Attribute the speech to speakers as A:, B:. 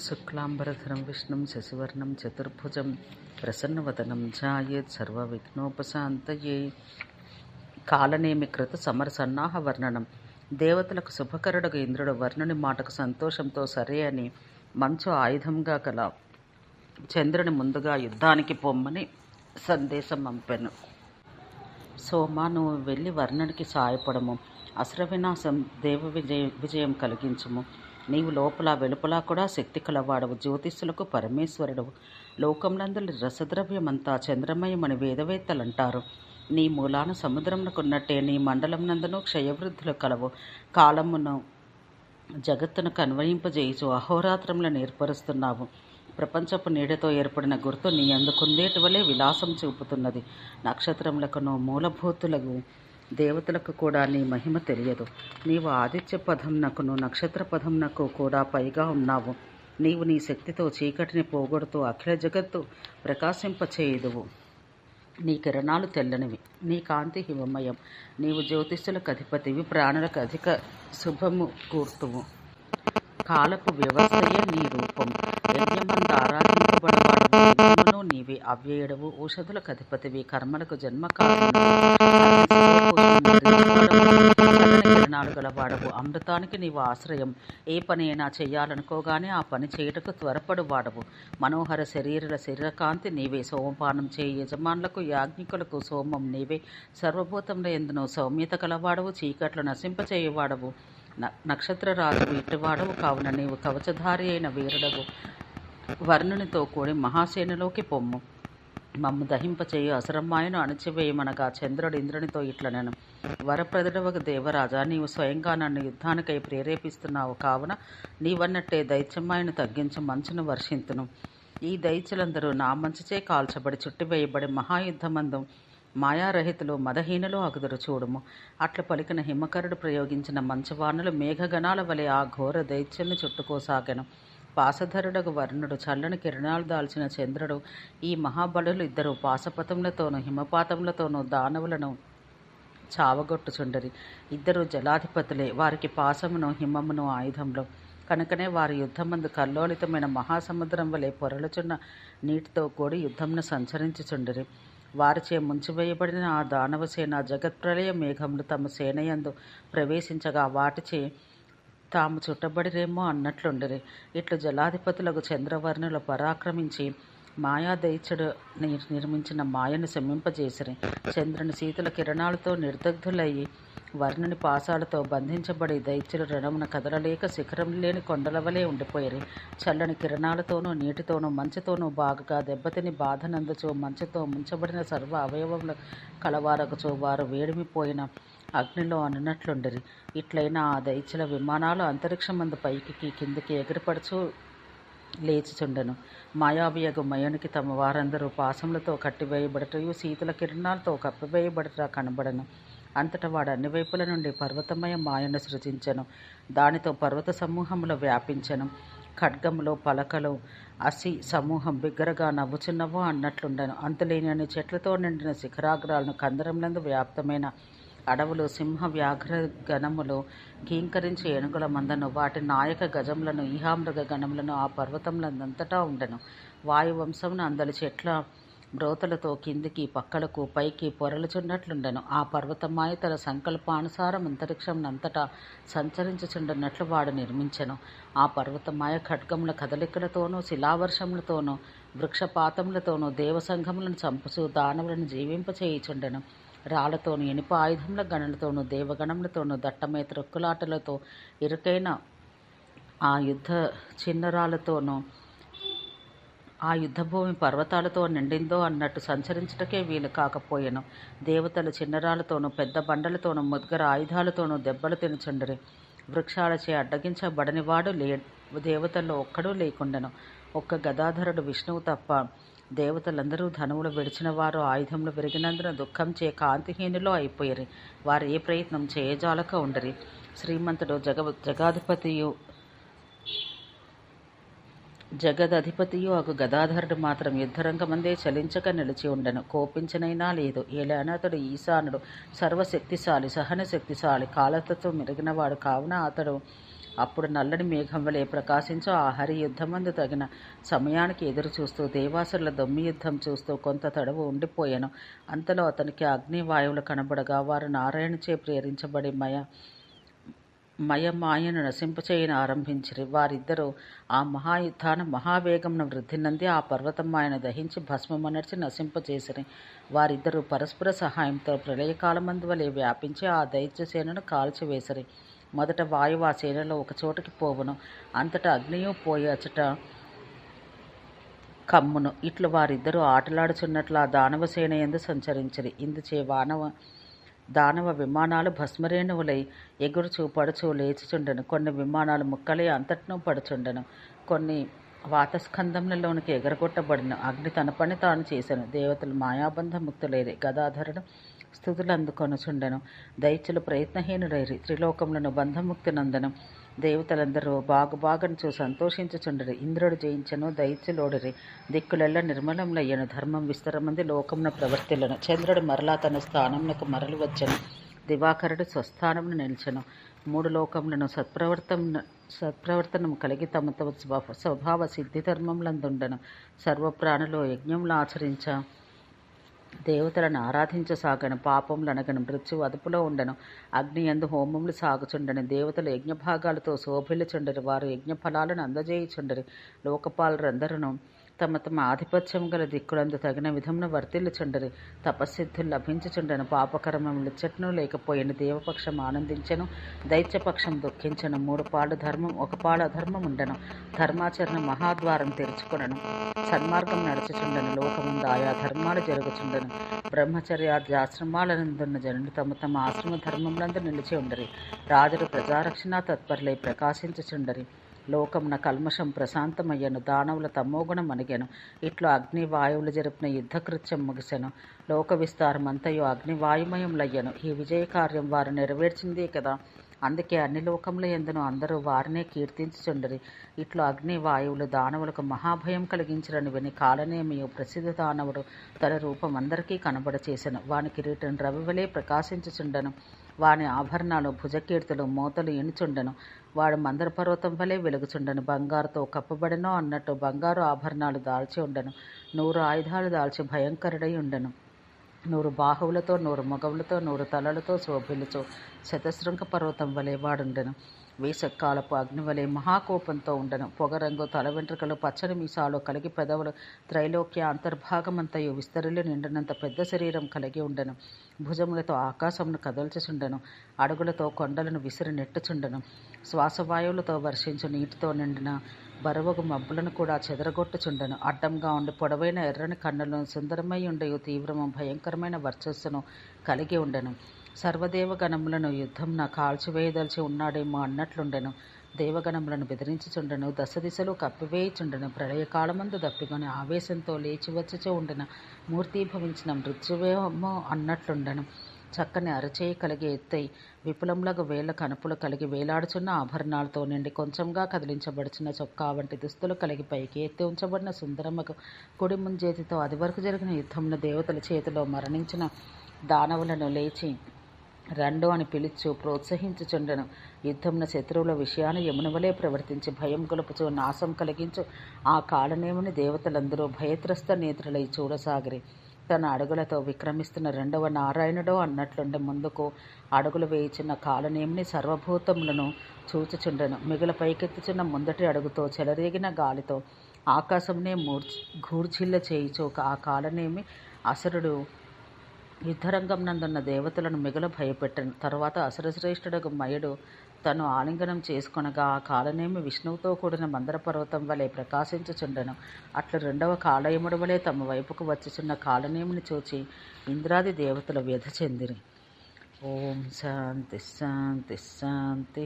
A: శుక్లాంబరధరం విష్ణుం శశివర్ణం చతుర్భుజం ప్రసన్నవదనం ధ్యాయేత్ సర్వవిఘ్నోపశాంతయే. కాలనేమి కృత సమరసన్నాహ వర్ణనం. దేవతలకు శుభకరుడుగు ఇంద్రుడు వర్ణుని మాటకు సంతోషంతో సరే అని మంచు ఆయుధంగా గల చంద్రుని ముందుగా యుద్ధానికి పొమ్మని సందేశం పంపెను. సోమ, నువ్వు వెళ్ళి వర్ణునికి సాయపడము, అసుర వినాశం, దేవ విజయం కలిగించుము. నీవు లోపల వెలుపల కూడా శక్తి కలవాడవు, జ్యోతిష్యులకు పరమేశ్వరుడవు. లోకంలందలి రసద్రవ్యమంతా చంద్రమయమని వేదవేత్తలంటారు. నీ మూలాన సముద్రమునకున్నట్టే నీ మండలం నందును క్షయవృద్ధులు కలవు. కాలమును జగత్తును అన్వయింపజేయుచు అహోరాత్రములను ఏర్పరుస్తున్నావు. ప్రపంచపు నీడతో ఏర్పడిన గుర్తు నీ అందుకుందేటి వలె విలాసం చూపుతున్నది. నక్షత్రములకును మూలభూతులకు దేవతలకు కూడా నీ మహిమ తెలియదు. నీవు ఆదిత్య పదంనకును నక్షత్ర పదంనకు కూడా పైగా ఉన్నావు. నీవు నీ శక్తితో చీకటిని పోగొడుతూ అఖిల జగత్తు ప్రకాశింపచేయుదువు. నీ కిరణాలు తెల్లనివి, నీ కాంతి హిమమయం. నీవు జ్యోతిష్యులకు అధిపతివి, ప్రాణులకు అధిక శుభము కూర్తువు. కాలపు వ్యవస్థయే నీ రూపం. యజ్ఞమందు ఆరాధింపబడవాడు నీవే. అవ్యయుడవు, ఔషధులకు అధిపతివి, కర్మలకు జన్మకారణము, కిరణాలు గలవాడవు. అమృతానికి నీవు ఆశ్రయం. ఏ పని అయినా చేయాలనుకోగానే ఆ పని చేయుటకు త్వరపడు వాడవు. మనోహర శరీరకాంతి నీవే. సోమపానం చేయి యజమానులకు యాజ్ఞికులకు సోమం నీవే. సర్వభూతముల యందును సౌమ్యత కలవాడవు, చీకట్లు నశింపచేయువాడవు, నక్షత్రరాజు ఇటువాడవు. కావున నీవు కవచధారి అయిన వీరుడవు. వర్ణునితో కూడి మహాసేనలోకి పొమ్ము. మమ్ము దహింపచేయు అసురమ్మాయను అణచివేయమనగా చంద్రుడు ఇంద్రునితో ఇట్లనెను. వరప్రదుడవగు దేవరాజా, నీవు స్వయంగా నన్ను యుద్ధానికై ప్రేరేపిస్తున్నావు. కావున నీవన్నట్టే దైత్యమ్మాయను తగ్గించి మంచును వర్షింతును. ఈ దైత్యులందరూ నా మంచుచే కాల్చబడి చుట్టివేయబడి మహాయుద్ధమందు మాయారహితులు మదహీనులు అగుదురు చూడుము. అట్లు పలికిన హిమకరుడు ప్రయోగించిన మంచువానులు మేఘగణాల వలె ఆ ఘోర దైత్యుల్ని చుట్టుకోసాగెను. పాసధరుడగు వర్ణుడు, చల్లని కిరణాలు దాల్చిన చంద్రుడు, ఈ మహాబలులు ఇద్దరు పాశపతములతోనూ హిమపాతములతోనూ దానవులను చావగొట్టుచుండరి. ఇద్దరు జలాధిపతులే, వారికి పాశమును హిమమును ఆయుధములు. కనుకనే వారి యుద్ధమందు కల్లోలితమైన మహాసముద్రం వలె పొరలుచున్న నీటితో కూడి యుద్ధమును సంచరించుచుండిరి. వారిచే ముంచివేయబడిన ఆ దానవసేన జగత్ప్రళయ మేఘములు తమ సేనయందు ప్రవేశించగా వాటిచే తాము చుట్టబడిరేమో అన్నట్లుండిరి. ఇట్లు జలాధిపతులకు చంద్రవర్ణులు పరాక్రమించి మాయాదైత్యుడు నిర్మించిన మాయను శమింపజేసిరి. చంద్రుని శీతల కిరణాలతో నిర్దగ్ధులయ్యి వర్ణుని పాశాలతో బంధించబడి దైత్యులు రణమున కదలలేక శిఖరం లేని కొండల వలె ఉండిపోయిరి. చల్లని కిరణాలతోనూ నీటితోనూ మంచుతోనూ బాగుగా దెబ్బతిని బాధనందుచు మంచుతో ముంచబడిన సర్వ అవయవములు కలవారగుచు వారు వేడిమిపోయిన అగ్నిలో అనున్నట్లుండిరి. ఇట్లయినా ఆ దైత్యుల విమానాలు అంతరిక్షమందు పైకి కిందికి ఎగిరిపడుచు లేచిచుండెను. మాయావియగు మయునికి తమ వారందరూ పాశములతో కట్టివేయబడటయు శీతల కిరణాలతో కప్పివేయబడట కనబడను. అంతటా వాడు అన్ని వైపుల నుండి పర్వతమయ మాయను సృజించెను. దానితో పర్వత సమూహములు వ్యాపించెను. ఖడ్గములు, పలకలు, అసి సమూహం బిగ్గరగా నవ్వుచున్నవో అన్నట్లుండెను. అంతులేని చెట్లతో నిండిన శిఖరాగ్రాలను, కందరములందు వ్యాప్తమైన అడవులు, సింహ వ్యాఘ్ర గణములు, ఘీంకరించి ఏనుగుల మందను, వాటి నాయక గజములను, ఈహామృగ గణములను ఆ పర్వతములందంతటా ఉండెను. వాయువంశమును అందలి చెట్ల బ్రోతలతో కిందికి పక్కలకు పైకి పొరలుచున్నట్లుండెను. ఆ పర్వతమాయ తన సంకల్పానుసారం అంతరిక్షంనంతటా సంచరించుచుండున్నట్లు వాడు నిర్మించెను. ఆ పర్వతమాయ ఖడ్గముల కదలికలతోనూ శిలావర్షములతోనూ వృక్షపాతములతోనూ దేవసంఘములను చంపుచు దానవులను జీవింపచేయుచుండెను. రాళ్లతోనూ ఇనుప ఆయుధముల గణలతోనూ దేవగణములతోనూ దట్టమైన త్రొక్కులాటలతో ఇరుకైన ఆ యుద్ధ చిన్నరాలతోనూ ఆ యుద్ధభూమి పర్వతాలతో నిండిందో అన్నట్టు సంచరించుటకే వీలు కాకపోయెను. దేవతలు చిన్నరాలతోనూ పెద్ద బండలతోనూ ముద్గర ఆయుధాలతోనూ దెబ్బలు తినుచుండిరి. వృక్షాలచే అడ్డగించబడనివాడు దేవతల్లో ఒక్కడూ లేకుండెను. ఒక్క గదాధరుడు విష్ణువు తప్ప దేవతలందరూ ధనువులు విడిచిన వారు ఆయుధములు విరిగినందున దుఃఖంచే కాంతిహీనులో అయిపోయిరి. వారు ఏ ప్రయత్నం చేయజాలక ఉండిరి. శ్రీమంతుడు జగదధిపతియు అగు గదాధరుడు మాత్రం యుద్ధరంగమందే చలించక నిలిచి ఉండెను. కోపించనైనా లేదు. ఏలనతడు ఈశానుడు, సర్వశక్తిశాలి, సహన శక్తిశాలి, కాలతత్వం మెరిగినవాడు. కావున అతడు అప్పుడు నల్లని మేఘం వలె ప్రకాశించు ఆ హరి యుద్ధమందు తగిన సమయానికి ఎదురు చూస్తూ దేవాసురుల దొమ్మి యుద్ధం చూస్తూ కొంత తడవు ఉండిపోయాను. అంతలో అతనికి అగ్నివాయువులు కనబడగా వారు నారాయణచే ప్రేరించబడి మాయను నశింపచేయను ఆరంభించిరి. వారిద్దరూ ఆ మహాయుద్ధాన మహావేగమున వృద్ధి నంది ఆ పర్వతమాయను దహించి భస్మమనర్చి నశింపచేసిరి. వారిద్దరూ పరస్పర సహాయంతో ప్రళయకాలమందు వలె వ్యాపించి ఆ దైత్యసేనను కాల్చివేసిరి. మొదట వాయువు ఆ సేనలో ఒక చోటికి పోవును, అంతటా అగ్నియు పోయి అచట కమ్మును. ఇట్లు వారిద్దరూ ఆటలాడుచున్నట్లు ఆ దానవ సేన యందు సంచరించిరి. ఇందుచే దానవ విమానాలు భస్మరేణువులై ఎగురుచూ పడుచూ లేచుచుండెను. కొన్ని విమానాలు ముక్కలై అంతటను పడుచుండెను. కొన్ని వాతస్కంధములలోనికి ఎగరగొట్టబడిన. అగ్ని తన పని తాను చేసెను. దేవతలు మాయాబంధ ముక్తులైరి. గదాధరుడు స్థుతులు అందుకొనుచుండెను. దైత్యులు ప్రయత్నహీనులైరి. త్రిలోకములను బంధముక్తి నందనం. దేవతలందరూ బాగుబాగనుచూ సంతోషించుచుండరి. ఇంద్రుడు జయించెను, దైత్యులోడిరి. దిక్కులెల్ల నిర్మలములయ్యను. ధర్మం విస్తరమంది లోకమున ప్రవర్తిల్లను. చంద్రుడు మరలా తన స్థానమునకు మరలి వచ్చెను. దివాకరుడు స్వస్థానమున నిలిచెను. మూడు లోకములను సత్ప్రవర్తనము కలిగి తమ తమ స్వభావ సిద్ధి ధర్మములందుండెను. సర్వప్రాణులు యజ్ఞములు ఆచరించ దేవతలను ఆరాధించసాగను. పాపములనగను మృత్యు అదుపులో ఉండెను. అగ్ని యందు హోమములు సాగుచుండెను. దేవతలు యజ్ఞభాగాలతో శోభిల్లుచుండరి. వారు యజ్ఞ ఫలాలను అందజేయుచుండరి. లోకపాలురందరూ తమ తమ ఆధిపత్యం గల దిక్కులందు తగిన విధమున వర్తిల్లుచుండరి. తపస్సిద్ధులు లభించుచుండెను. పాపకర్మములిచ్చటను లేకపోయిన. దేవపక్షం ఆనందించెను, దైత్యపక్షం దుఃఖించెను. మూడు పాళ్ళు ధర్మం, ఒక పాలు అధర్మం ఉండెను. ధర్మాచరణ మహాద్వారం తెరుచుకొనెను. సన్మార్గం నడుచుచుండెను. లోకముందు ఆయా ధర్మాలు జరుగుచుండెను. బ్రహ్మచర్యాద్యాశ్రమాలనందున్న జనులు తమ తమ ఆశ్రమ ధర్మములందు నిలిచి ఉండరి. రాజులు ప్రజారక్షణ తత్పరులై ప్రకాశించుచుండరి. లోకమున కల్మషం ప్రశాంతమయ్యను. దానవుల తమోగుణం అణిగెను. ఇట్లు అగ్ని వాయువులు జరిపిన యుద్ధకృత్యం ముగిసెను. లోక విస్తారమంతయు అగ్నివాయుమయములయ్యను. ఈ విజయ కార్యం వారు నెరవేర్చిందే కదా. అందుకే అన్ని లోకముల యందును అందరూ వారినే కీర్తించుచుండరి. ఇట్లు అగ్ని వాయువులు దానవులకు మహాభయం కలిగించరని విని కాలనేమియు ప్రసిద్ధ దానవుడు తన రూపం అందరికీ కనబడచేసెను. వాని కిరీటం రవివలే ప్రకాశించుచుండెను. వాని ఆభరణాలు భుజకీర్తులు మోతలు ఇనుచుండెను. వాడు మందర పర్వతం వలె వెలుగుచుండెను. బంగారుతో కప్పబడెనో అన్నట్టు బంగారు ఆభరణాలు దాల్చి ఉండెను. 100 ఆయుధాలు దాల్చి భయంకరుడై ఉండెను. 100 బాహువులతో, 100 మొగవులతో, 100 తలలతో శోభిల్లుచు శతశృంగ పర్వతం వలె వాడుండెను. వేసక్కాలపు అగ్నివలే మహాకోపంతో ఉండెను. పొగరంగు, తల వెంట్రుకలు, పచ్చని మీసాలు కలిగి పెదవులు, త్రైలోక్య అంతర్భాగమంతయు విస్తరిల్లి నిండినంత పెద్ద శరీరం కలిగి ఉండెను. భుజములతో ఆకాశమును కదల్చుచుండెను. అడుగులతో కొండలను విసిరి నెట్టుచుండెను. శ్వాసవాయువులతో వర్షించు నీటితో నిండిన బరువగు మబ్బులను కూడా చెదరగొట్టుచుండెను. అడ్డంగా ఉండి పొడవైన ఎర్రని కన్నులను, సుందరమై ఉండయు తీవ్రము భయంకరమైన వర్చస్సును కలిగి ఉండెను. సర్వదేవగణములను యుద్ధంన కాల్చివేయదలిచి ఉన్నాడేమో అన్నట్లుండెను. దేవగణములను బెదిరించుచుండెను. దశ దిశలు కప్పివేయుచుండెను. ప్రళయకాలమందు దప్పికొని ఆవేశంతో లేచి వచ్చుచూ ఉండిన మూర్తీభవించిన మృత్యువేమో అన్నట్లుండెను. చక్కని అరచేయి కలిగి ఎత్తై విపులములకు వేళ్ల కనుపులు కలిగి వేలాడుచున్న ఆభరణాలతో నిండి కొంచెంగా కదిలించబడుచున్న చొక్కా వంటి దుస్తులు కలిగి పైకి ఎత్తి ఉంచబడిన సుందరమ్మకు కుడి ముంజేతితో అది వరకు జరిగిన యుద్ధమున దేవతల చేతిలో మరణించిన దానవులను లేచి రండు అని పిలుచు ప్రోత్సహించుచుండెను. యుద్ధమున శత్రువుల విషయాన్ని యమునవలే ప్రవర్తించి భయం గొలుపుచు నాశం కలిగించు ఆ కాలనేముని దేవతలందరూ భయత్రస్త నేత్రులై చూడసాగిరి. తన అడుగులతో విక్రమిస్తున్న రెండవ నారాయణుడో అన్నట్లుండి ముందుకు అడుగులు వేయుచున్న కాలనేమిని సర్వభూతములను చూచుచుండెను. మిగుల పైకెత్తుచున్న ముందటి అడుగుతో చెలరేగిన గాలితో ఆకాశమునే గూర్జిల్ల చేయుచు ఆ కాలనేమి అసురుడు యుద్ధరంగం నందున్న దేవతలను మిగుల భయపెట్టను. తరువాత అసురశ్రేష్ఠుడగు మయుడు తను ఆలింగనం చేసుకొనగా ఆ కాలనేమి విష్ణువుతో కూడిన మందర పర్వతం వలె ప్రకాశించుచుండెను. అట్లు రెండవ కాలయముడు వలె తమ వైపుకు వచ్చుచున్న కాలనేమిని చూచి ఇంద్రాది దేవతలు వ్యధ చెందిరి. ఓం శాంతి శాంతి శాంతి.